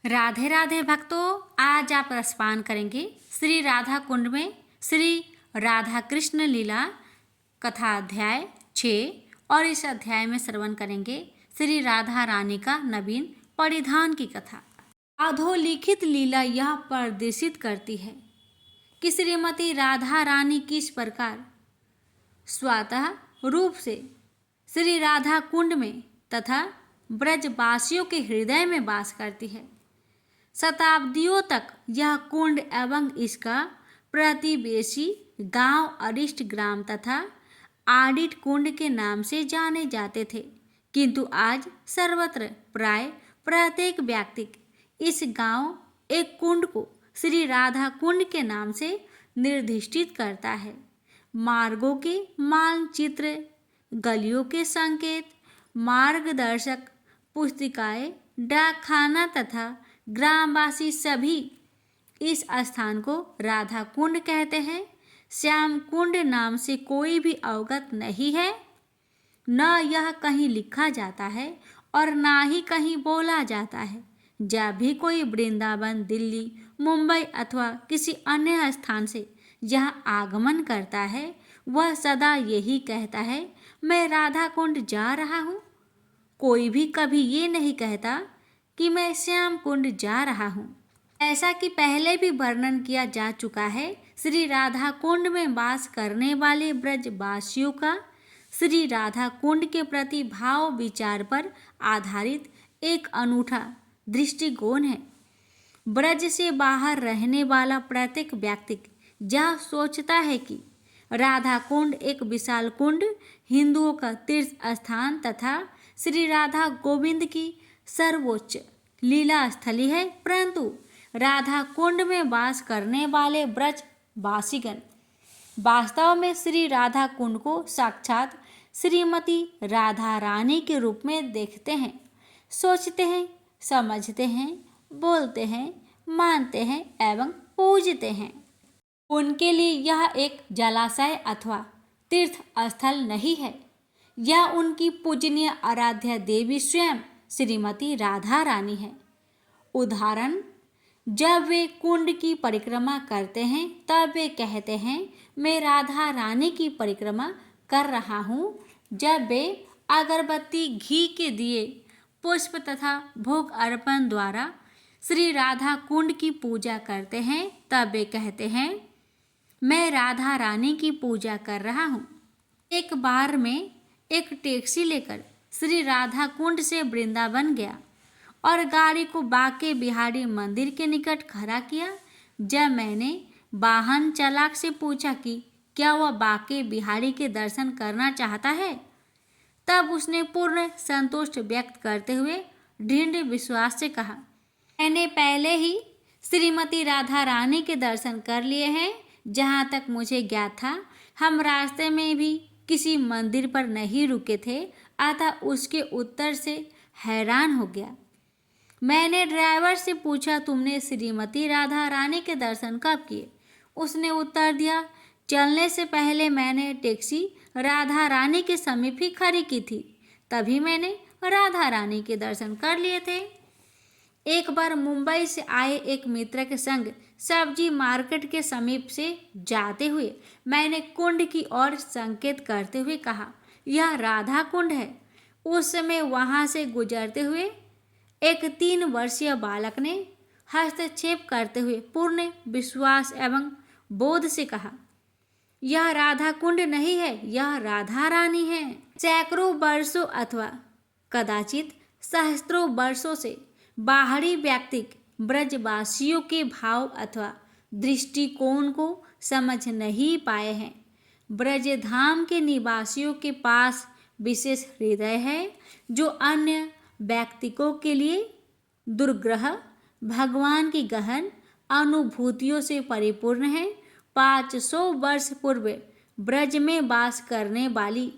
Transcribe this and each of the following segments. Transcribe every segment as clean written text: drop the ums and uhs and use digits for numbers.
राधे राधे भक्तों, आज आप रसपान करेंगे श्री राधा कुंड में श्री राधा कृष्ण लीला कथा अध्याय 6 और इस अध्याय में श्रवण करेंगे श्री राधा रानी का नवीन परिधान की कथा। अधोलिखित लीला यह प्रदर्शित करती है कि श्रीमती राधा रानी किस प्रकार स्वतः रूप से श्री राधा कुंड में तथा ब्रजवासियों के हृदय में वास करती है। शताब्दियों तक यह कुंड एवं इसका प्रतिवेशी गांव अरिष्ट ग्राम तथा आडिट कुंड के नाम से जाने जाते थे, किंतु आज सर्वत्र प्राय प्रत्येक व्यक्ति इस गांव एक कुंड को श्री राधा कुंड के नाम से निर्दिष्टित करता है। मार्गों के मानचित्र, गलियों के संकेत, मार्गदर्शक पुस्तिकाएं, डाकखाना तथा ग्रामवासी सभी इस स्थान को राधा कुंड कहते हैं। श्याम कुंड नाम से कोई भी अवगत नहीं है। न यह कहीं लिखा जाता है और ना ही कहीं बोला जाता है। जब भी कोई वृंदावन, दिल्ली, मुंबई अथवा किसी अन्य स्थान से यहाँ आगमन करता है, वह सदा यही कहता है, मैं राधा कुंड जा रहा हूँ। कोई भी कभी ये नहीं कहता कि मैं श्याम कुंड जा रहा हूँ। ऐसा कि पहले भी वर्णन किया जा चुका है, श्री राधा कुंड में वास करने वाले ब्रजवासियों का श्री राधा कुंड के प्रति भाव विचार पर आधारित एक अनूठा दृष्टिकोण है। ब्रज से बाहर रहने वाला प्रत्येक व्यक्ति यह सोचता है कि राधा कुंड एक विशाल कुंड, हिंदुओं का तीर्थ स्थान तथा श्री राधा गोविंद की सर्वोच्च लीला स्थली है। परंतु राधा कुंड में वास करने वाले ब्रजवासीगण वास्तव में श्री राधा कुंड को साक्षात श्रीमती राधा रानी के रूप में देखते हैं, सोचते हैं, समझते हैं, बोलते हैं, मानते हैं एवं पूजते हैं। उनके लिए यह एक जलाशय अथवा तीर्थ स्थल नहीं है, यह उनकी पूजनीय आराध्या देवी स्वयं श्रीमती राधा रानी है। उदाहरण, जब वे कुंड की परिक्रमा करते हैं तब वे कहते हैं, मैं राधा रानी की परिक्रमा कर रहा हूँ। जब वे अगरबत्ती, घी के दिए, पुष्प तथा भोग अर्पण द्वारा श्री राधा कुंड की पूजा करते हैं तब वे कहते हैं, मैं राधा रानी की पूजा कर रहा हूँ। एक बार मैं एक टैक्सी लेकर श्री राधा कुंड से वृंदावन गया और गाड़ी को बांके बिहारी मंदिर के निकट खड़ा किया। जब मैंने वाहन चालक से पूछा कि क्या वह बांके बिहारी के दर्शन करना चाहता है, तब उसने पूर्ण संतुष्ट व्यक्त करते हुए दृढ़ विश्वास से कहा, मैंने पहले ही श्रीमती राधा रानी के दर्शन कर लिए हैं। जहाँ तक मुझे ज्ञात था, हम रास्ते में भी किसी मंदिर पर नहीं रुके थे, अतः उसके उत्तर से हैरान हो गया। मैंने ड्राइवर से पूछा, तुमने श्रीमती राधा रानी के दर्शन कब किए? उसने उत्तर दिया, चलने से पहले मैंने टैक्सी राधा रानी के समीप ही खड़ी की थी, तभी मैंने राधा रानी के दर्शन कर लिए थे। एक बार मुंबई से आए एक मित्र के संग सब्जी मार्केट के समीप से जाते हुए मैंने कुंड की ओर संकेत करते हुए कहा, यह राधा कुंड है। उस समय वहाँ से गुजरते हुए एक 3 वर्षीय बालक ने हस्तक्षेप करते हुए पूर्ण विश्वास एवं बोध से कहा, यह राधा कुंड नहीं है, यह राधा रानी है। सैकड़ों वर्षों अथवा कदाचित सहस्त्रों वर्षों से बाहरी व्यक्ति ब्रजवासियों के भाव अथवा दृष्टिकोण को समझ नहीं पाए हैं। ब्रजधाम के निवासियों के पास विशेष हृदय है, जो अन्य व्यक्तियों के लिए दुर्ग्रह भगवान की गहन अनुभूतियों से परिपूर्ण है। 500 वर्ष पूर्व ब्रज में वास करने वाली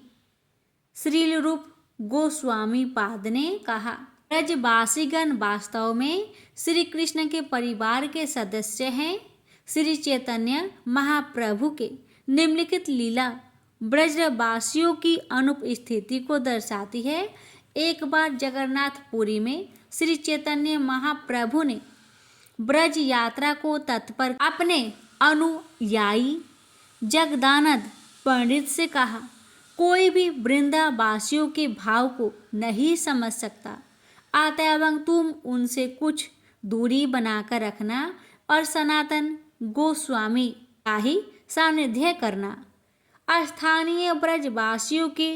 श्रील रूप गोस्वामी पाद ने कहा, ब्रजवासीगण वास्तव में श्री कृष्ण के परिवार के सदस्य हैं। श्री चैतन्य महाप्रभु के निम्नलिखित लीला ब्रजवासियों की अनुपस्थिति को दर्शाती है। एक बार जगन्नाथपुरी में श्री चैतन्य महाप्रभु ने ब्रज यात्रा को तत्पर अपने अनुयायी जगदानंद पंडित से कहा, कोई भी वृंदावासियों के भाव को नहीं समझ सकता, अतएव तुम उनसे कुछ दूरी बनाकर रखना और सनातन गोस्वामी का ही सानिध्य करना। स्थानीय ब्रजवासियों के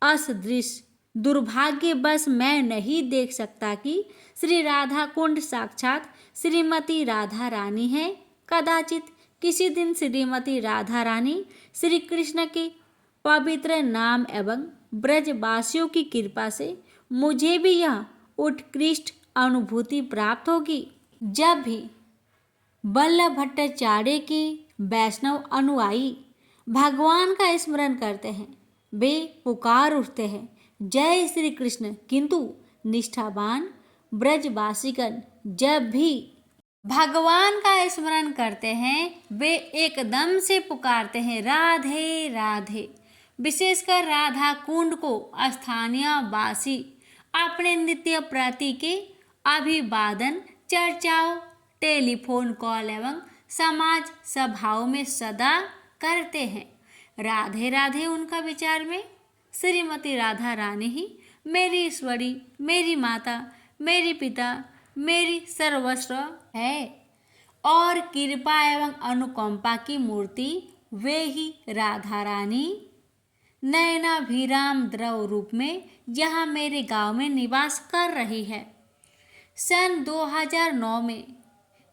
असदृश दुर्भाग्य बस मैं नहीं देख सकता कि श्री राधा कुंड साक्षात श्रीमती राधा रानी है। कदाचित किसी दिन श्रीमती राधा रानी श्री कृष्ण के पवित्र नाम एवं ब्रजवासियों की कृपा से मुझे भी यह उत्कृष्ट अनुभूति प्राप्त होगी। जब भी वल्लभ भट्टाचार्य के वैष्णव अनुयायी भगवान का स्मरण करते हैं, वे पुकार उठते हैं, जय श्री कृष्ण, किंतु निष्ठावान ब्रजवासीगण जब भी भगवान का स्मरण करते हैं, वे एकदम से पुकारते हैं, राधे राधे। विशेषकर राधा कुंड को स्थानीय वासी अपने नित्य प्रति के अभिवादन, चर्चाओं, टेलीफोन कॉल एवं समाज सभाओं में सदा करते हैं। राधे राधे उनका विचार में श्रीमती राधा रानी ही मेरी ईश्वरी, मेरी माता, मेरी पिता, मेरी सर्वस्व है और कृपा एवं अनुकंपा की मूर्ति वे ही राधा रानी नयनाभिराम द्रव रूप में यहाँ मेरे गांव में निवास कर रही है। सन 2009 में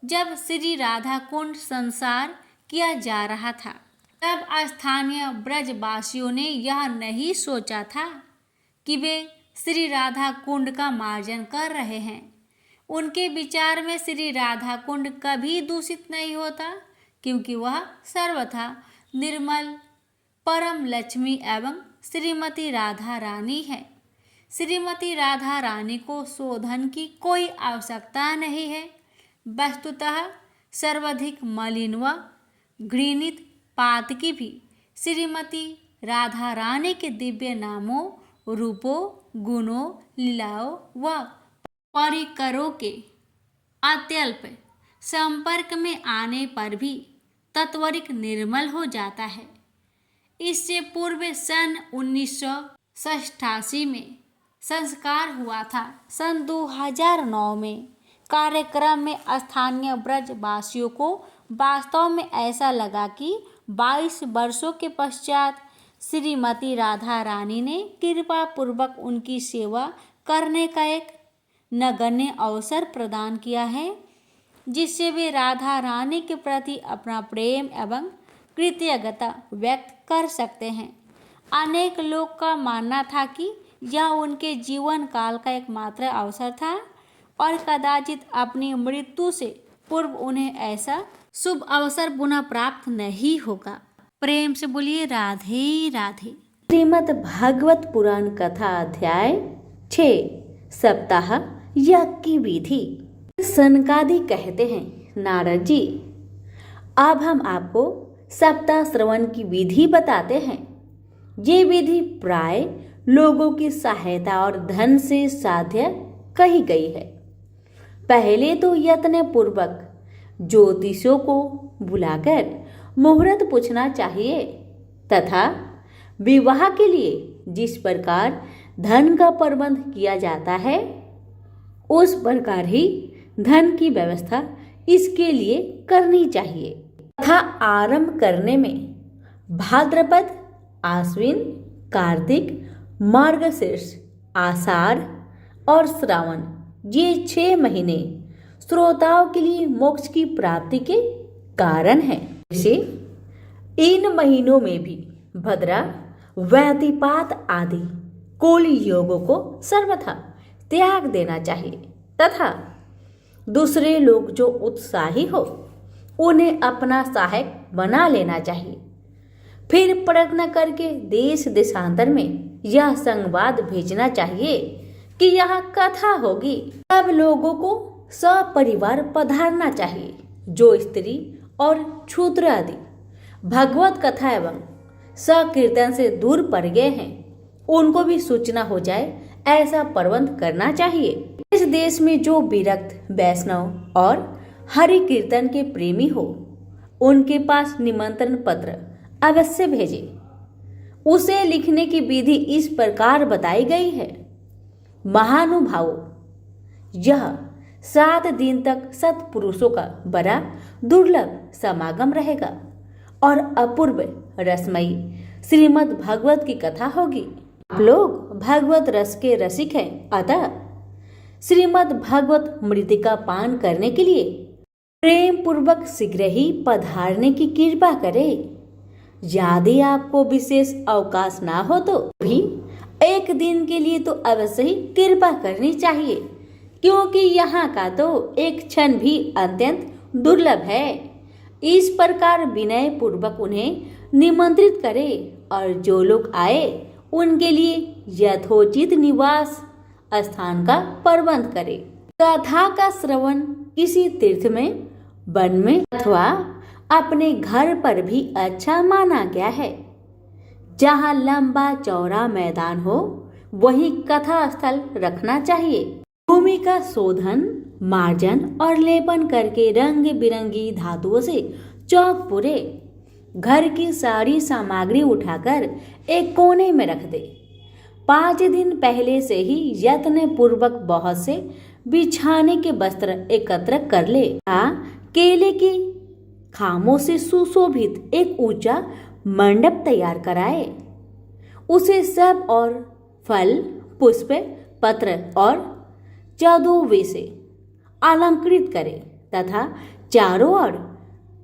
जब श्री राधा कुंड संसार किया जा रहा था, तब स्थानीय ब्रजवासियों ने यह नहीं सोचा था कि वे श्री राधा कुंड का मार्जन कर रहे हैं। उनके विचार में श्री राधा कुंड कभी दूषित नहीं होता, क्योंकि वह सर्वथा निर्मल परम लक्ष्मी एवं श्रीमती राधा रानी है। श्रीमती राधा रानी को शोधन की कोई आवश्यकता नहीं है। वस्तुतः सर्वाधिक मलिन व घृणित पातकी भी श्रीमती राधा रानी के दिव्य नामों, रूपों, गुणों, लीलाओं व परिकरों के अत्यल्प संपर्क में आने पर भी तत्वरिक निर्मल हो जाता है। इससे पूर्व सन 1988 में संस्कार हुआ था। सन 2009 में कार्यक्रम में स्थानीय ब्रजवासियों को वास्तव में ऐसा लगा कि 22 वर्षों के पश्चात श्रीमती राधा रानी ने कृपा पूर्वक उनकी सेवा करने का एक नगण्य अवसर प्रदान किया है, जिससे वे राधा रानी के प्रति अपना प्रेम एवं कृतज्ञता व्यक्त कर सकते हैं। अनेक लोग का मानना था कि यह उनके जीवन काल का एकमात्र अवसर था और कदाचित अपनी मृत्यु से पूर्व उन्हें ऐसा शुभ अवसर पुनः प्राप्त नहीं होगा। प्रेम से बोलिए राधे राधे। श्रीमद् भागवत पुराण कथा अध्याय 6 सप्ताह यज्ञ की विधि। सनकादि कहते हैं, नारद जी, अब हम आपको सप्ताह श्रवण की विधि बताते हैं। ये विधि प्राय लोगों की सहायता और धन से साध्य कही गई है। पहले तो यत्न पूर्वक ज्योतिषों को बुलाकर मुहूर्त पूछना चाहिए तथा विवाह के लिए जिस प्रकार धन का प्रबंध किया जाता है, उस प्रकार ही धन की व्यवस्था इसके लिए करनी चाहिए तथा आरंभ करने में भाद्रपद, आश्विन, कार्तिक, मार्गशीर्ष, आषाढ़ और श्रावण, ये 6 महीने श्रोताओं के लिए मोक्ष की प्राप्ति के कारण हैं। जैसे इन महीनों में भी भद्रा, व्यतिपात आदि कुल योगों को सर्वथा त्याग देना चाहिए तथा दूसरे लोग जो उत्साही हो उन्हें अपना सहायक बना लेना चाहिए। फिर प्रयत्न करके देश देशांतर में यह संवाद भेजना चाहिए कि यहाँ कथा होगी। सब लोगों को सपरिवार पधारना चाहिए। जो स्त्री और क्षुद्र आदि भगवत कथा एवं सकीर्तन से दूर पड़ गए हैं, उनको भी सूचना हो जाए ऐसा प्रबंध करना चाहिए। इस देश में जो विरक्त वैष्णव और हरि कीर्तन के प्रेमी हो, उनके पास निमंत्रण पत्र अवश्य भेजें। उसे लिखने की विधि इस प्रकार बताई गई है। महानुभावों, यह 7 दिन तक सत्पुरुषों का बड़ा दुर्लभ समागम रहेगा और अपूर्व रसमयी श्रीमद् भागवत की कथा होगी। आप लोग भागवत रस के रसिक हैं, अतः श्रीमद् भागवत मृतिका पान करने के लिए प्रेम पूर्वक शीघ्र ही पधारने की कृपा करें। यदि आपको विशेष अवकाश ना हो तो भी एक दिन के लिए तो अवश्य ही कृपा करनी चाहिए, क्योंकि यहाँ का तो एक क्षण भी अत्यंत दुर्लभ है। इस प्रकार विनय पूर्वक उन्हें निमंत्रित करें और जो लोग आए उनके लिए यथोचित निवास स्थान का प्रबंध करें। कथा का श्रवण किसी तीर्थ में, वन में अथवा अपने घर पर भी अच्छा माना गया है। जहाँ लंबा चौड़ा मैदान हो वहीं कथा स्थल रखना चाहिए। भूमि का शोधन, मार्जन और लेपन करके रंग बिरंगी धातुओं से चौक पूरे घर की सारी सामग्री उठाकर एक कोने में रख दे। 5 दिन पहले से ही यत्न पूर्वक बहुत से बिछाने के वस्त्र एकत्र कर ले। केले की खामों से सुशोभित एक ऊंचा मंडप तैयार कराए। उसे सब और फल, पुष्प, पत्र और चौदोवे से अलंकृत करे तथा चारों ओर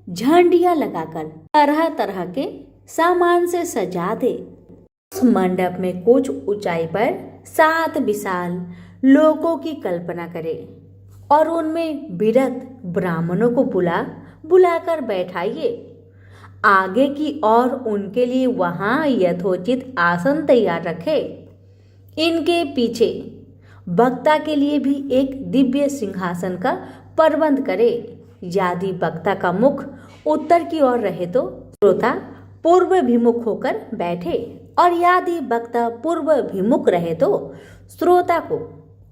झंडियां लगाकर तरह तरह के सामान से सजा दे। उस मंडप में कुछ ऊंचाई पर 7 विशाल लोकों की कल्पना करे और उनमें विरक्त ब्राह्मणों को बुलाकर बैठाइए। आगे की ओर उनके लिए वहां यथोचित आसन तैयार रखे। इनके पीछे वक्ता के लिए भी एक दिव्य सिंहासन का प्रबंध करे। यदि वक्ता का मुख उत्तर की ओर रहे तो श्रोता पूर्व विमुख होकर बैठे, और यदि वक्ता पूर्व विमुख रहे तो श्रोता को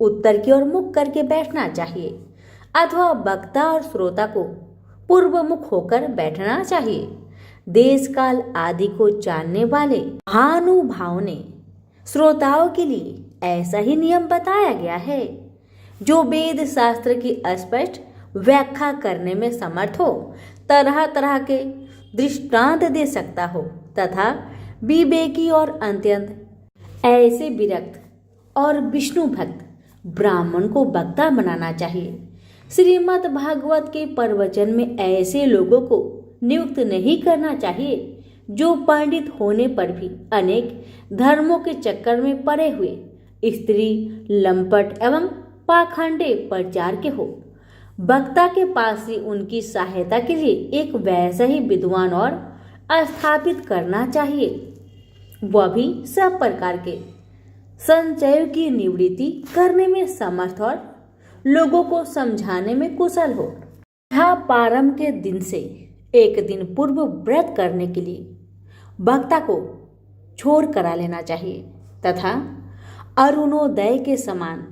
उत्तर की ओर मुख करके बैठना चाहिए, अथवा वक्ता और श्रोता को पूर्व मुख होकर बैठना चाहिए। देश काल आदि को जानने वाले महानुभाव ने श्रोताओं के लिए ऐसा ही नियम बताया गया है, जो वेद शास्त्र की स्पष्ट व्याख्या करने में समर्थ हो, तरह तरह के दृष्टांत दे सकता हो तथा विवेकी और अत्यंत ऐसे विरक्त और विष्णु भक्त ब्राह्मण को वक्ता बनाना चाहिए। श्रीमद् भागवत के प्रवचन में ऐसे लोगों को नियुक्त नहीं करना चाहिए जो पंडित होने पर भी अनेक धर्मों के चक्कर में पड़े हुए स्त्री, लंपट एवं पाखंडे प्रचार के हो। वक्ता के पास ही उनकी सहायता के लिए एक वैसा ही विद्वान और स्थापित करना चाहिए, वह भी सब प्रकार के संचयों की निवृत्ति करने में समर्थ और लोगों को समझाने में कुशल हो। यह प्रारंभ के दिन से एक दिन पूर्व व्रत करने के लिए वक्ता को छोड़ करा लेना चाहिए तथा अरुणोदय के समान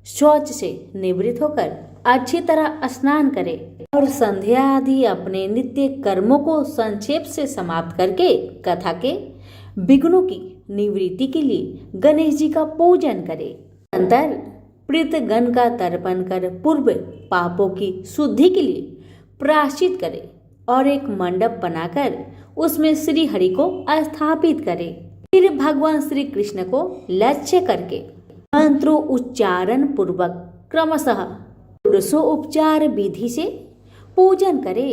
शौच से निवृत्त होकर अच्छी तरह स्नान करे और संध्या आदि अपने नित्य कर्मों को संक्षेप से समाप्त करके कथा के विघ्नों की निवृत्ति के लिए गणेश जी का पूजन करे। अंतर प्रीतगण का तर्पण कर पूर्व पापों की शुद्धि के लिए प्रायश्चित करे और एक मंडप बनाकर उसमें श्री हरि को स्थापित करे। फिर भगवान श्री कृष्ण को लक्ष्य करके मंत्रों उच्चारण पूर्वक क्रमशः पुरुषोपचार विधि से पूजन करे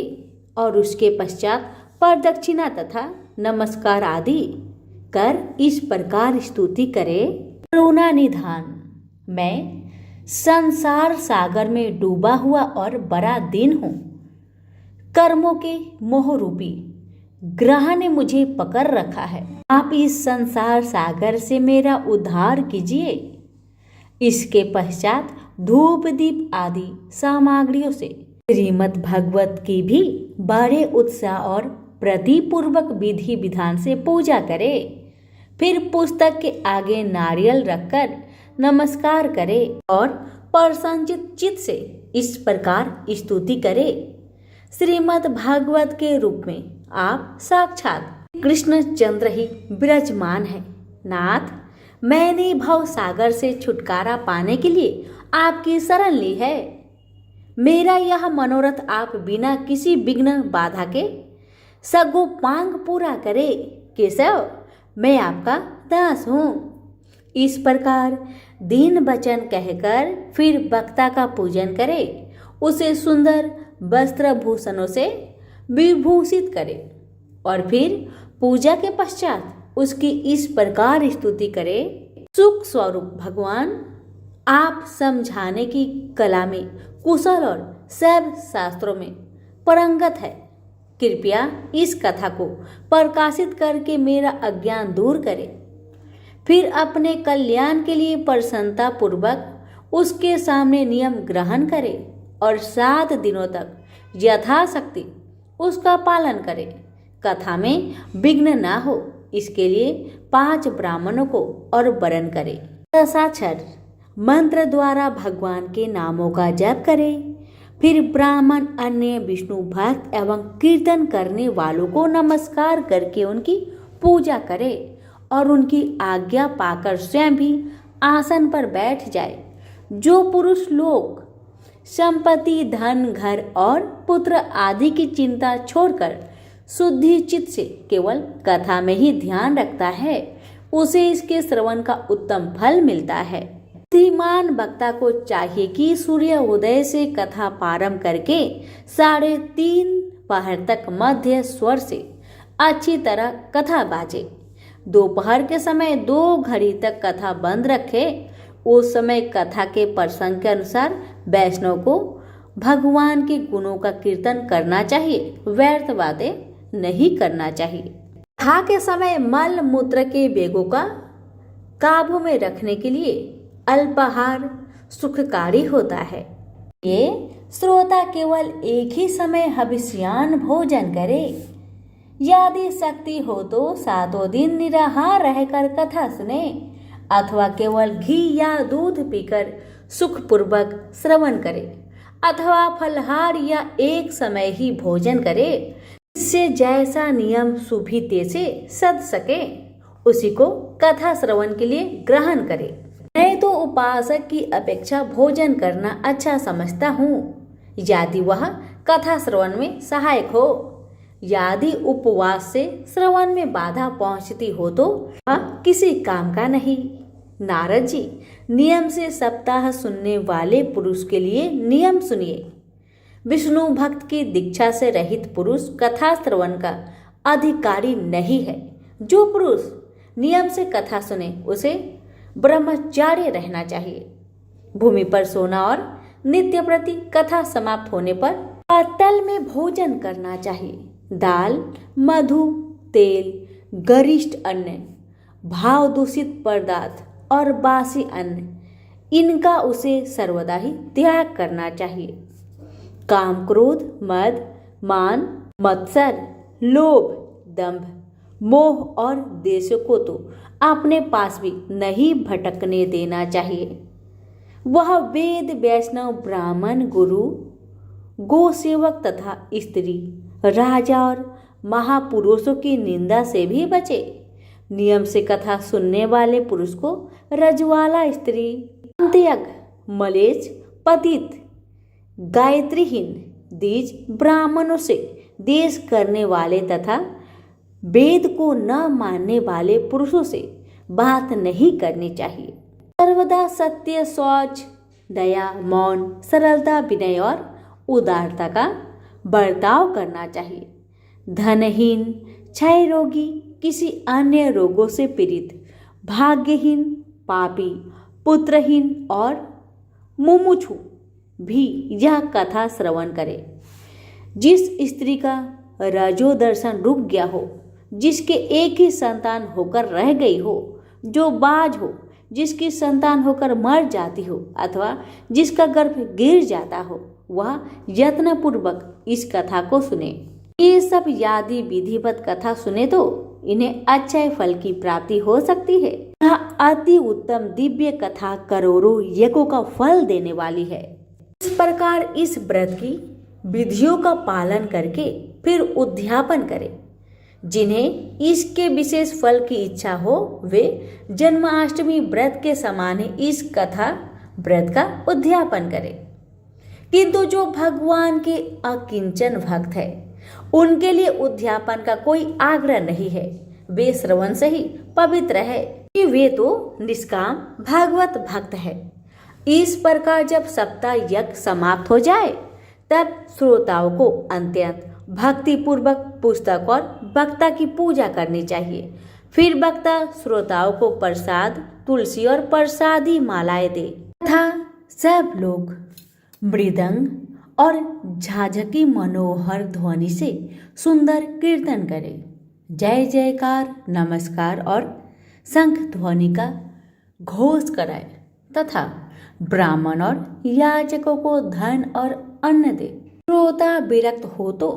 और उसके पश्चात प्रदक्षिणा तथा नमस्कार आदि कर इस प्रकार स्तुति करे। करुणा निधान, मैं संसार सागर में डूबा हुआ और बड़ा दीन हूँ। कर्मों के मोह रूपी ग्रह ने मुझे पकड़ रखा है। आप इस संसार सागर से मेरा उद्धार कीजिए। इसके पश्चात धूप दीप आदि सामग्रियों से श्रीमद् भागवत की भी बड़े उत्साह और प्रतिपूर्वक विधि विधान से पूजा करे। फिर पुस्तक के आगे नारियल रखकर नमस्कार करे और प्रसन्नचित चित्त से इस प्रकार स्तुति करे। श्रीमद् भागवत के रूप में आप साक्षात कृष्णचंद्र ही विराजमान है। नाथ, मैंने भव सागर से छुटकारा पाने के लिए आपकी शरण ली है। मेरा यह मनोरथ आप बिना किसी विघ्न बाधा के सगो मांग पूरा करे। केशव, मैं आपका दास हूँ। इस प्रकार दीन वचन कहकर फिर वक्ता का पूजन करे, उसे सुंदर वस्त्र भूषणों से विभूषित करे और फिर पूजा के पश्चात उसकी इस प्रकार स्तुति करे। सुख स्वरूप भगवान, आप समझाने की कला में कुशल और सब शास्त्रों में पारंगत है। कृपया इस कथा को प्रकाशित करके मेरा अज्ञान दूर करें। फिर अपने कल्याण के लिए प्रसन्नता पूर्वक उसके सामने नियम ग्रहण करें और 7 दिनों तक यथाशक्ति उसका पालन करें। कथा में विघ्न ना हो, इसके लिए 5 ब्राह्मणों को और वरण करें। दशाक्षर मंत्र द्वारा भगवान के नामों का जप करें। फिर ब्राह्मण अन्य विष्णु भक्त एवं कीर्तन करने वालों को नमस्कार करके उनकी पूजा करे और उनकी आज्ञा पाकर स्वयं भी आसन पर बैठ जाए। जो पुरुष लोग संपत्ति, धन, घर और पुत्र आदि की चिंता छोड़कर शुद्धि चित्त से केवल कथा में ही ध्यान रखता है, उसे इसके श्रवण का उत्तम फल मिलता है। बुद्धिमान वक्ता को चाहिए कि सूर्य उदय से कथा प्रारंभ करके 3:30 पहर तक मध्य स्वर से अच्छी तरह कथा बाजे। दोपहर के समय 2 घड़ी तक कथा बंद रखे। उस समय कथा के प्रसंग के अनुसार वैष्णव को भगवान के गुणों का कीर्तन करना चाहिए, व्यर्थ बातें नहीं करना चाहिए। कथा के समय मल मूत्र के वेगों का काबू में रखने के लिए अल्पाहार सुखकारी होता है। ये श्रोता केवल एक ही समय हविष्यान भोजन करे। यदि शक्ति हो तो 7 दिन निराहार रहकर कथा सुने अथवा केवल घी या दूध पीकर सुखपूर्वक श्रवण करे अथवा फलहार या एक समय ही भोजन करे। इससे जैसा नियम सुविधि से सद सके उसी को कथा श्रवण के लिए ग्रहण करे। मैं तो उपासक की अपेक्षा भोजन करना अच्छा समझता हूँ, यदि वह कथा श्रवण में सहायक हो। यदि उपवास से श्रवण में बाधा पहुँचती हो तो वह किसी काम का नहीं। नारद जी, नियम से सप्ताह सुनने वाले पुरुष के लिए नियम सुनिए। विष्णु भक्त की दीक्षा से रहित पुरुष कथा श्रवण का अधिकारी नहीं है। जो पुरुष नियम से कथा सुने उसे ब्रह्मचार्य रहना चाहिए। भूमि पर सोना और नित्य प्रति कथा समाप्त होने पर तल में भोजन करना चाहिए। दाल, मधु, तेल, गरिष्ठ अन्न, भाव दूषित पदार्थ और बासी अन्न, इनका उसे सर्वदा ही त्याग करना चाहिए। काम, क्रोध, मद, मान, मत्सर, लोभ, दंभ, मोह और देशों को तो अपने पास भी नहीं भटकने देना चाहिए। वह वेद, वैष्णव, ब्राह्मण, गुरु, गो सेवक तथा स्त्री, राजा और महापुरुषों की निंदा से भी बचे। नियम से कथा सुनने वाले पुरुष को रजवाला स्त्री, अंत्यज्ञ, मलेच्छ, पतित, गायत्रीहीन, द्विज ब्राह्मणों से देश करने वाले तथा वेद को न मानने वाले पुरुषों से बात नहीं करनी चाहिए। सर्वदा सत्य, शौच, दया, मौन, सरलता, विनय और उदारता का बर्ताव करना चाहिए। धनहीन, क्षय रोगी, किसी अन्य रोगों से पीड़ित, भाग्यहीन, पापी, पुत्रहीन और मुमुक्षु भी यह कथा श्रवण करे। जिस स्त्री का रजोदर्शन रुक गया हो, जिसके एक ही संतान होकर रह गई हो, जो बाज हो, जिसकी संतान होकर मर जाती हो अथवा जिसका गर्भ गिर जाता हो, वह यत्नपूर्वक इस कथा को सुने। ये सब यदि विधिवत कथा सुने तो इन्हें अच्छे फल की प्राप्ति हो सकती है। यह अति उत्तम दिव्य कथा करोड़ों यज्ञों का फल देने वाली है। इस प्रकार इस व्रत की विधियों का पालन करके फिर उद्यापन करें। जिन्हें इसके विशेष फल की इच्छा हो वे जन्माष्टमी व्रत के समान ही इस कथा व्रत का उद्यापन करें। किंतु जो भगवान के अकिंचन भक्त है उनके लिए उद्यापन का कोई आग्रह नहीं है। वे श्रवण से ही पवित्र है कि वे तो निष्काम भागवत भक्त है। इस प्रकार जब सप्ताह यज्ञ समाप्त हो जाए तब श्रोताओं को अत्यंत भक्ति पूर्वक पुस्तक और वक्ता की पूजा करनी चाहिए। फिर वक्ता श्रोताओं को प्रसाद, तुलसी और प्रसादी मालाएं दे तथा सब लोग मृदंग और झाझकी मनोहर ध्वनि से सुंदर कीर्तन करें। जय जयकार, नमस्कार और शंख ध्वनि का घोष कराए तथा ब्राह्मण और याचकों को धन और अन्न दे। श्रोता विरक्त हो तो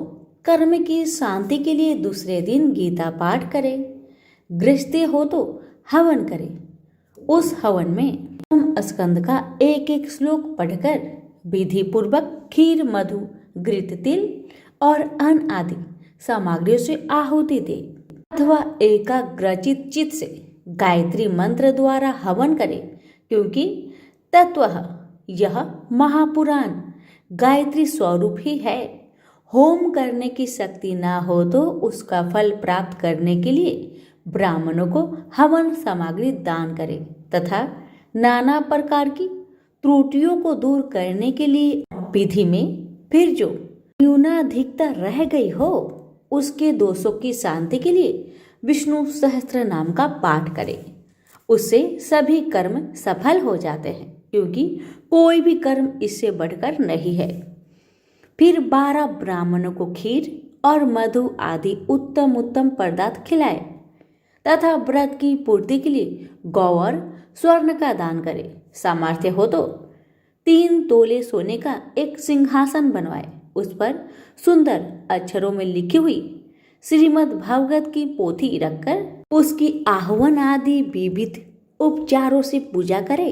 कर्म की शांति के लिए दूसरे दिन गीता पाठ करे। गृहस्थी हो तो हवन करे। उस हवन में स्कंद का एक एक श्लोक पढ़कर विधि पूर्वक खीर, मधु, घृत, तिल और अन्न आदि सामग्रियों से आहुति दे अथवा एकाग्रचित चित्त से गायत्री मंत्र द्वारा हवन करे, क्योंकि तत्वतः यह महापुराण गायत्री स्वरूप ही है। होम करने की शक्ति ना हो तो उसका फल प्राप्त करने के लिए ब्राह्मणों को हवन सामग्री दान करे तथा नाना प्रकार की त्रुटियों को दूर करने के लिए विधि में फिर जो न्यूनाधिकता रह गई हो उसके दोषों की शांति के लिए विष्णु सहस्त्र नाम का पाठ करे। उससे सभी कर्म सफल हो जाते हैं, क्योंकि कोई भी कर्म इससे बढ़कर नहीं है। फिर 12 ब्राह्मणों को खीर और मधु आदि उत्तम उत्तम पदार्थ खिलाए तथा व्रत की पूर्ति के लिए गौ और स्वर्ण का दान करे। सामर्थ्य हो तो 3 तोले सोने का एक सिंहासन बनवाए। उस पर सुंदर अक्षरों में लिखी हुई श्रीमद् भागवत की पोथी रखकर उसकी आह्वान आदि विविध उपचारों से पूजा करे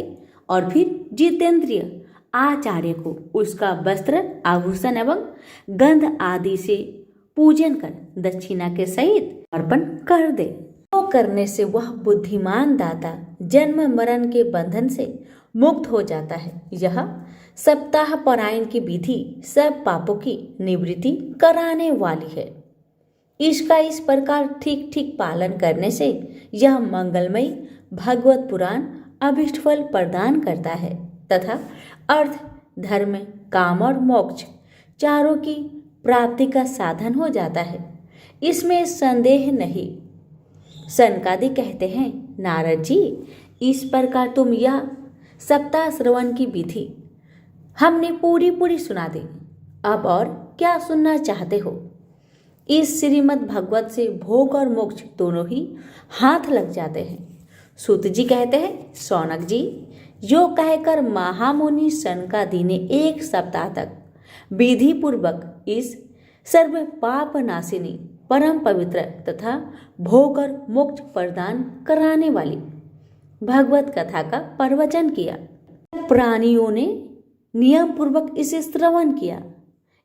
और फिर जितेंद्रिय आचार्य को उसका वस्त्र, आभूषण एवं गंध आदि से पूजन कर दक्षिणा के सहित अर्पण कर दे। तो करने से वह बुद्धिमान दाता जन्म मरण के बंधन से मुक्त हो जाता है। यह सप्ताह परायण की विधि सब पापों की निवृत्ति कराने वाली है। इसका इस प्रकार ठीक ठीक पालन करने से यह मंगलमय भागवत पुराण अभिष्ट फल प्रदान करता है तथा अर्थ, धर्म, काम और मोक्ष चारों की प्राप्ति का साधन हो जाता है। इसमें संदेह नहीं। सनकादि कहते हैं, नारद जी, इस प्रकार तुम यह सप्ताह श्रवण की विधि हमने पूरी सुना दी। अब और क्या सुनना चाहते हो? इस श्रीमद् भगवत से भोग और मोक्ष दोनों ही हाथ लग जाते हैं। सूत जी कहते हैं, शौनक जी, यो कहकर महामुनि सनकादि ने 1 सप्ताह तक विधि पूर्वक इस सर्व पाप नाशिनी, परम पवित्र तथा भोग और मोक्ष प्रदान कराने वाली भगवत कथा का प्रवचन किया। प्राणियों ने नियम पूर्वक इसे श्रवण किया।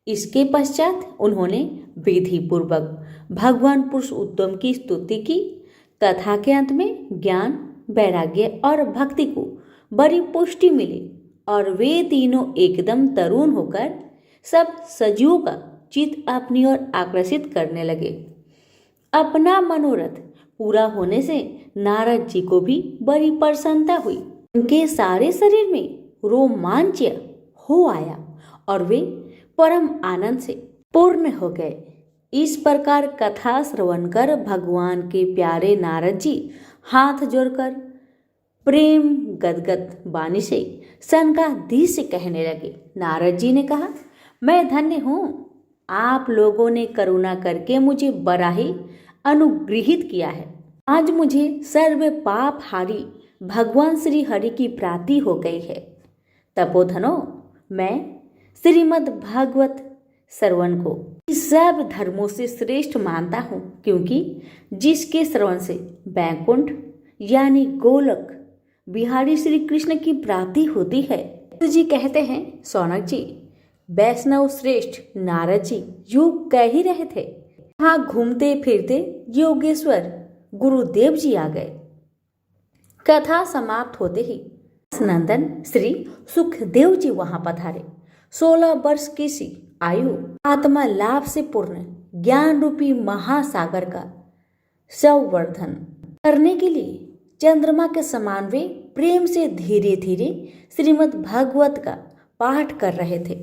इसके पश्चात उन्होंने विधि पूर्वक भगवान पुरुषोत्तम की स्तुति की। कथा के अंत में ज्ञान, वैराग्य और भक्ति को बड़ी पुष्टि मिली और वे तीनों एकदम तरुण होकर सब सजीवों का चित्त अपनी ओर आकर्षित करने लगे। अपना मनोरथ पूरा होने से नारद जी को भी बड़ी प्रसन्नता हुई। उनके सारे शरीर में रोमांच हो आया और वे परम आनंद से पूर्ण हो गए। इस प्रकार कथा श्रवण कर भगवान के प्यारे नारद जी हाथ जोड़कर प्रेम गदगद वाणी से सनकादि से कहने लगे। नारद जी ने कहा, मैं धन्य हूँ, आप लोगों ने करुणा करके मुझे बड़ा ही अनुग्रहित किया है। आज मुझे सर्व पाप हारी भगवान श्री हरि की प्राप्ति हो गई है। तपोधनो, मैं श्रीमद् भागवत श्रवण को सब धर्मों से श्रेष्ठ मानता हूँ, क्योंकि जिसके श्रवण से वैकुंठ यानी गोलक बिहारी श्री कृष्ण की प्राप्ति होती है। तो जी कहते हैं, सौनक जी, वैष्णव श्रेष्ठ नारद जी युग कह ही रहे थे। वहां घूमते फिरते योगेश्वर गुरुदेव जी आ गए। कथा समाप्त होते ही नंदन श्री सुखदेव जी वहां पधारे। 16 वर्ष की सी आयु आत्मा लाभ से पूर्ण ज्ञान रूपी महासागर का संवर्धन करने के लिए चंद्रमा के समान वे प्रेम से धीरे धीरे श्रीमद् भागवत का पाठ कर रहे थे।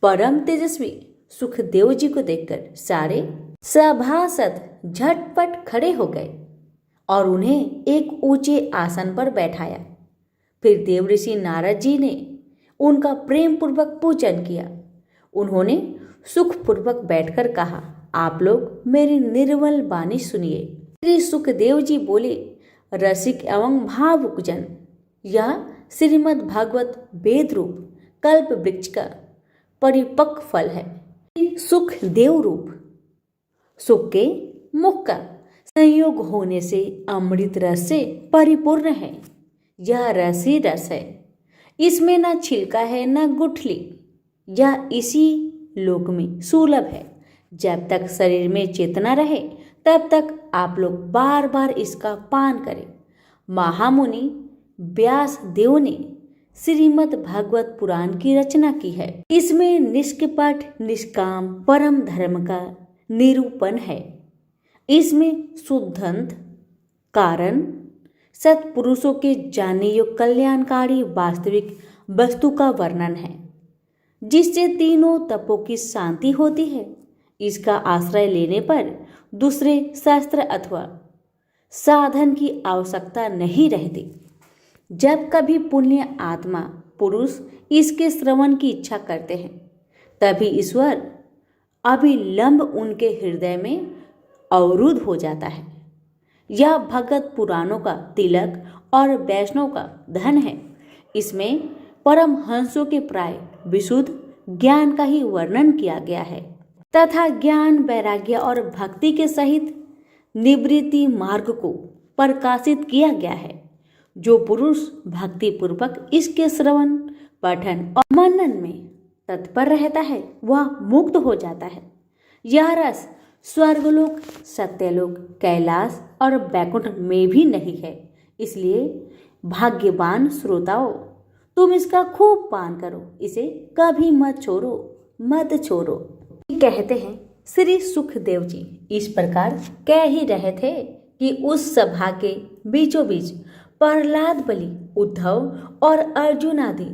परम तेजस्वी सुखदेव जी को देखकर सारे सभासद झटपट खड़े हो गए और उन्हें एक ऊंचे आसन पर बैठाया। फिर देवऋषि नारद जी ने उनका प्रेम पूर्वक पूजन किया। उन्होंने सुखपूर्वक बैठकर कहा, आप लोग मेरी निर्मल वाणी सुनिए। श्री सुखदेव जी बोले, रसिक एवं भावुक जन, यह श्रीमद् भागवत वेद रूप कल्प वृक्ष का परिपक्व फल है। सुखदेव रूप सुख के मुख का संयोग होने से अमृत रस से परिपूर्ण है। यह रस ही रस है, इसमें न छिलका है न गुठली। यह इसी लोक में सुलभ है। जब तक शरीर में चेतना रहे तब तक आप लोग बार बार इसका पान करें। महामुनि व्यास देव ने श्रीमद् भागवत पुराण की रचना की है। इसमें निष्कपट निष्काम परम धर्म का निरूपण है। इसमें शुद्धंत कारण सत्पुरुषों के जाने योग्य कल्याणकारी वास्तविक वस्तु का वर्णन है, जिससे तीनों तपों की शांति होती है। इसका आश्रय लेने पर दूसरे शास्त्र अथवा साधन की आवश्यकता नहीं रहती। जब कभी पुण्य आत्मा पुरुष इसके श्रवण की इच्छा करते हैं, तभी ईश्वर अविलंब उनके हृदय में अवरुद्ध हो जाता है। यह भगत पुराणों का तिलक और वैष्णव का धन है। इसमें परमहंसों के प्राय विशुद्ध ज्ञान का ही वर्णन किया गया है तथा ज्ञान वैराग्य और भक्ति के सहित निवृत्ति मार्ग को प्रकाशित किया गया है। जो पुरुष भक्ति पूर्वक इसके श्रवण पठन और मनन में तत्पर रहता है वह मुक्त हो जाता है। यह रस स्वर्गलोक, सत्यलोक, कैलाश और वैकुंठ में भी नहीं है। इसलिए भाग्यवान श्रोताओं, तुम इसका खूब पान करो, इसे कभी मत छोड़ो। कहते हैं श्री सुखदेव जी इस प्रकार कह ही रहे थे कि उस सभा के बीचों बीच प्रहलाद, बलि, उद्धव और अर्जुन आदि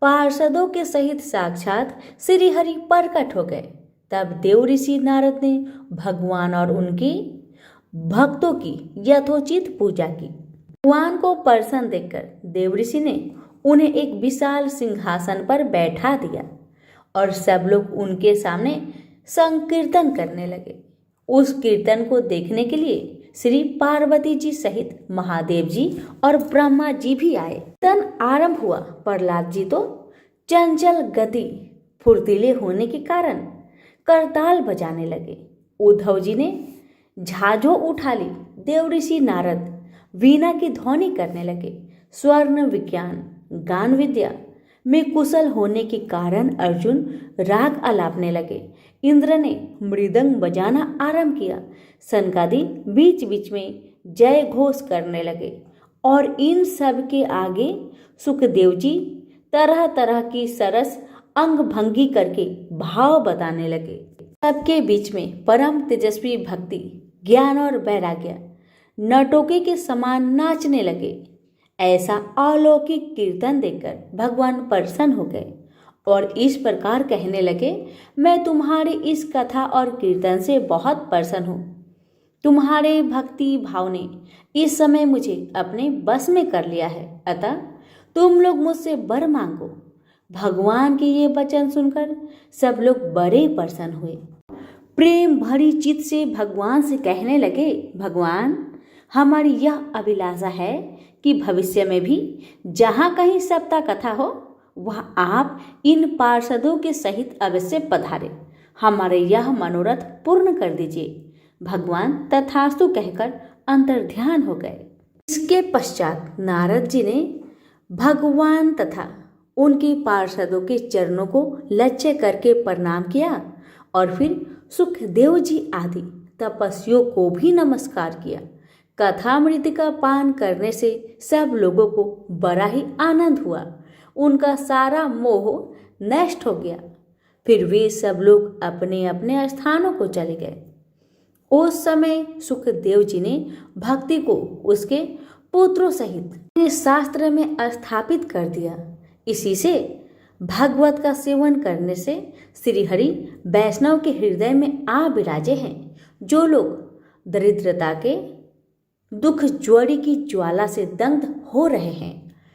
पार्षदों के सहित साक्षात श्री हरि प्रकट हो गए। तब देवऋषि नारद ने भगवान और उनकी भक्तों की यथोचित पूजा की। भगवान को प्रसन्न देखकर देवऋषि ने उन्हें एक विशाल सिंहासन पर बैठा दिया और सब लोग उनके सामने संकीर्तन करने लगे। उस कीर्तन को देखने के लिए श्री पार्वती जी सहित महादेव जी और ब्रह्मा जी भी आए। कीर्तन आरंभ हुआ। प्रहलाद जी तो चंचल गति फुर्तीले होने के कारण करताल बजाने लगे। उद्धव जी ने झांझों उठा ली। देवऋषि नारद वीणा की ध्वनि करने लगे। स्वर्ण विज्ञान गान विद्या में कुशल होने के कारण अर्जुन राग आलापने लगे। इंद्र ने मृदंग बजाना आरंभ किया। सनकादि बीच बीच में जय घोष करने लगे और इन सब के आगे सुखदेव जी तरह तरह की सरस अंग भंगी करके भाव बताने लगे। सबके बीच में परम तेजस्वी भक्ति, ज्ञान और वैराग्य नटोके के समान नाचने लगे। ऐसा अलौकिक कीर्तन देखकर भगवान प्रसन्न हो गए और इस प्रकार कहने लगे, मैं तुम्हारी इस कथा और कीर्तन से बहुत प्रसन्न हूँ। तुम्हारे भक्ति भाव ने इस समय मुझे अपने बस में कर लिया है, अतः तुम लोग मुझसे वर मांगो। भगवान के ये वचन सुनकर सब लोग बड़े प्रसन्न हुए। प्रेम भरी चित्त से भगवान से कहने लगे, भगवान, हमारी यह अभिलाषा है कि भविष्य में भी जहाँ कहीं सप्ताह कथा हो वहाँ आप इन पार्षदों के सहित अवश्य पधारे। हमारे यह मनोरथ पूर्ण कर दीजिए। भगवान तथास्तु कहकर अंतर्ध्यान हो गए। इसके पश्चात नारद जी ने भगवान तथा उनके पार्षदों के चरणों को लक्ष्य करके प्रणाम किया और फिर सुखदेव जी आदि तपस्वियों को भी नमस्कार किया। कथामृत का पान करने से सब लोगों को बड़ा ही आनंद हुआ, उनका सारा मोह नष्ट हो गया। फिर वे सब लोग अपने अपने स्थानों को चले गए। उस समय सुखदेव जी ने भक्ति को उसके पुत्रों सहित शास्त्र में स्थापित कर दिया। इसी से भागवत का सेवन करने से श्री हरि वैष्णव के हृदय में आ विराजे हैं। जो लोग दरिद्रता के दुख ज्वारी की ज्वाला से दग्ध हो रहे हैं,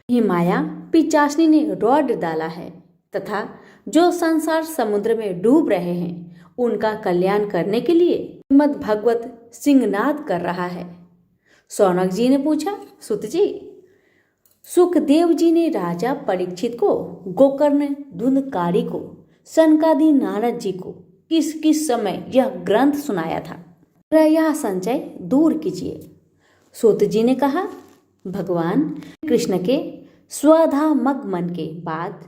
ही माया पिचासनी ने रौद डाला है तथा जो संसार समुद्र में डूब रहे हैं, उनका कल्याण करने के लिए श्रीमद् भागवत सिंहनाद कर रहा है। शौनक जी ने पूछा, सुत जी, सुखदेव जी ने राजा परीक्षित को, गोकर्ण धुंधकारी को, सनकादि नारद जी को किस किस समय यह ग्रंथ सुनाया था? यह संचय दूर कीजिए। सूत जी ने कहा, भगवान कृष्ण के स्वधामगमन के बाद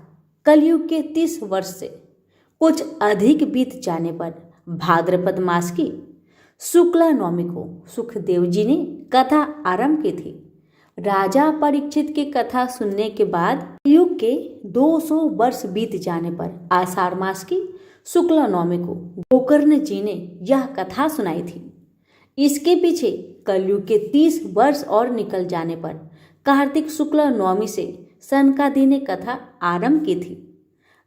कलयुग के 30 वर्ष से कुछ अधिक बीत जाने पर भाद्रपद मास की शुक्ला नवमी को सुखदेव जी ने कथा आरंभ की थी। राजा परीक्षित की कथा सुनने के बाद युग के 200 वर्ष बीत जाने पर आषाढ़ मास की शुक्ला नवमी को गोकर्ण जी ने यह कथा सुनाई थी। इसके पीछे कलयुग के 30 वर्ष और निकल जाने पर कार्तिक शुक्ला नवमी से सनकादि ने कथा आरंभ की थी।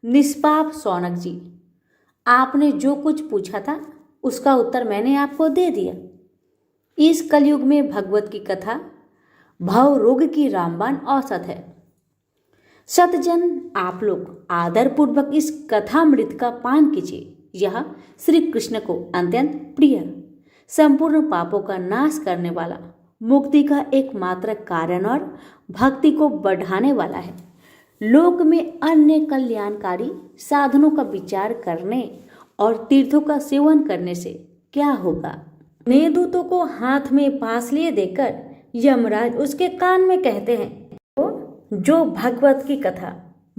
निष्पाप शौनक जी, आपने जो कुछ पूछा था उसका उत्तर मैंने आपको दे दिया। इस कलयुग में भगवत की कथा भव रोग की रामबाण औषध है। सतजन, आप लोग आदर पूर्वक इस कथामृत का पान कीजिए। यह श्री कृष्ण को अत्यंत प्रिय, संपूर्ण पापों का नाश करने वाला, मुक्ति का एकमात्र कारण और भक्ति को बढ़ाने वाला है। लोक में अन्य कल्याणकारी साधनों का विचार करने और तीर्थों का सेवन करने से क्या होगा? नेदूतों को हाथ में पासलिए देकर यमराज उसके कान में कहते हैं, तो जो भगवत की कथा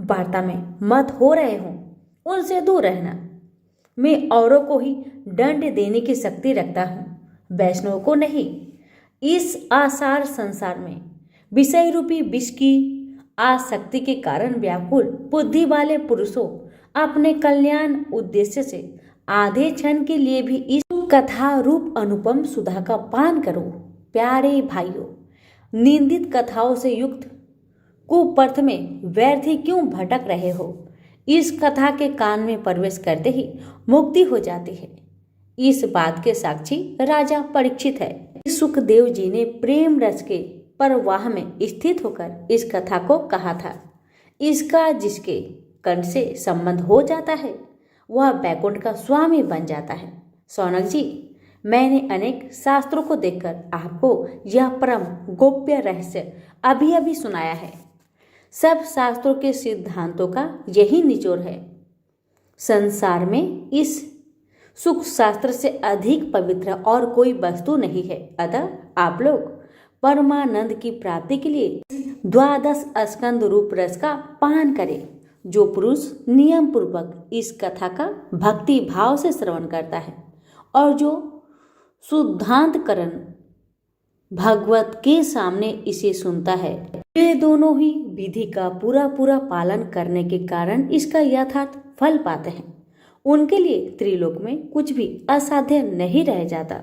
वार्ता में मत हो रहे हों उनसे दूर रहना। मैं औरों को ही दंड देने की शक्ति रखता हूँ, वैष्णव को नहीं। इस आसार संसार में विषय रूपी विष की आसक्ति के कारण व्याकुल बुद्धि वाले पुरुषों अपने कल्याण उद्देश्य से आधे क्षण के लिए भी इस कथा रूप अनुपम सुधा का पान करो। प्यारे भाइयों, निंदित कथाओं से युक्त कुपथ में व्यर्थ ही क्यों भटक रहे हो? इस कथा के कान में प्रवेश करते ही मुक्ति हो जाती है। इस बात के साक्षी राजा परीक्षित है। सुखदेव जी ने प्रेम रस के प्रवाह में स्थित होकर इस कथा को कहा था। इसका जिसके कंठ से संबंध हो जाता है वह वैकुंठ का स्वामी बन जाता है। शौनक जी, मैंने अनेक शास्त्रों को देखकर आपको यह परम गोप्य रहस्य अभी अभी सुनाया है। सब शास्त्रों के सिद्धांतों का यही निचोड़ है। संसार में इस सुख शास्त्र से अधिक पवित्र और कोई वस्तु नहीं है। अतः आप लोग परमानंद की प्राप्ति के लिए 12 स्कंद रूप रस का पान करें। जो पुरुष नियम पूर्वक इस कथा का भक्ति भाव से श्रवण करता है और जो शुद्धांतकरण भगवत के सामने इसे सुनता है, ये दोनों ही विधि का पूरा पूरा पालन करने के कारण इसका यथार्थ फल पाते हैं। उनके लिए त्रिलोक में कुछ भी असाध्य नहीं रह जाता।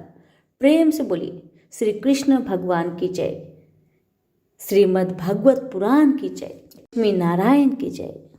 प्रेम से बोलिए श्री कृष्ण भगवान की जय, श्रीमद् भागवत पुराण की जय, लक्ष्मी नारायण की जय।